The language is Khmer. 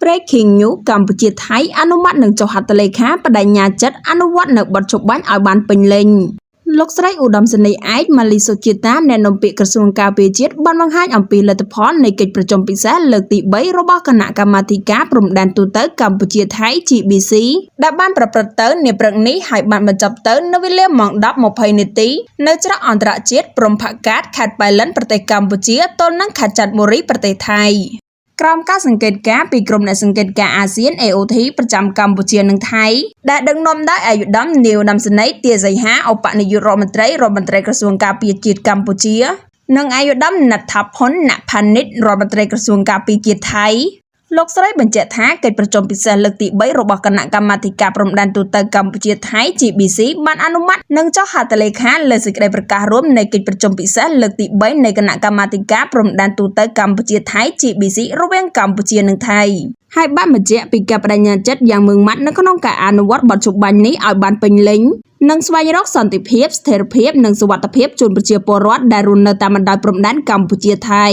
Breaking News កម្ពុជាថៃអនុម័តនឹងចុះហត្ថលេខាបដិញ្ញាចិត្តអនុវត្តនៅបទច្បាញ់ឲ្យបានពេញលេញលោកស្រីឧត្តមសេនីយ៍ឯកម៉ាលីសុជាតាអ្នកនាំពាក្យក្រសួងការពារជាតិបានបង្ហាញអំពីលទ្ធផលនៃកិច្ចប្រជុំពិសេសលើកទី3របស់គណៈកម្មាធិការព្រំដែនទូតកម្ពុជាថៃ GBC ដែលបានប្រព្រឹត្តទៅនាព្រឹកនេះហើយបានបញ្ចប់ទៅនៅវេលាម៉ោង 10:20 នាទីនៅច្រកអន្តរជាតិព្រំផាកាតខេត្តប៉ៃលិនប្រទេសកម្ពុជាទល់នឹងខេត្តចន្ទបុរីប្រទេសថៃក្រោមការសង្កេតការណ៍ពីក្រុមអ្នកសង្កេតការណ៍អាស៊ាន AOT ប្រចាំកម្ពុជានិងថៃដែលដឹកនាំដោយអាយុដំនាវដំសនីទាសីហាឧបនាយករដ្ឋមន្ត្រីក្រសួងការពារជាតិកម្ពុជានិងអាយុដំណដ្ឋផុនណផានិតរដ្ឋមន្ត្រីក្រសួងការពារជាតិថៃលោកស្រីបញ្ជាក់ថាកិច្ចប្រជុំពិសេសលើកទី3របស់គណៈកម្មាធិការព្រំដែនទូតកម្ពុជាថៃ GBC បានអនុម័តនិងចុះហត្ថលេខាលើសេចក្តីប្រកាសរួមនៃកិច្ចប្រជុំពិសេសលើកទី3នៃគណៈកម្មាធិការព្រំដែនទូតកម្ពុជាថៃ GBC រវាងកម្ពុជានិងថៃហើយបានបញ្ជាក់ពីការបដិញ្ញាចិត្តយ៉ាងម៉ឺងម៉ាត់នៅក្នុងការអនុវត្តបទច្បាញ់នេះឲ្យបានពេញលេញនិងស្វែងរកសន្តិភាពស្ថិរភាពនិងសុវត្ថិភាពជូនប្រជាពលរដ្ឋដែលរស់នៅតាមបណ្ដោយព្រំដែនកម្ពុជាថៃ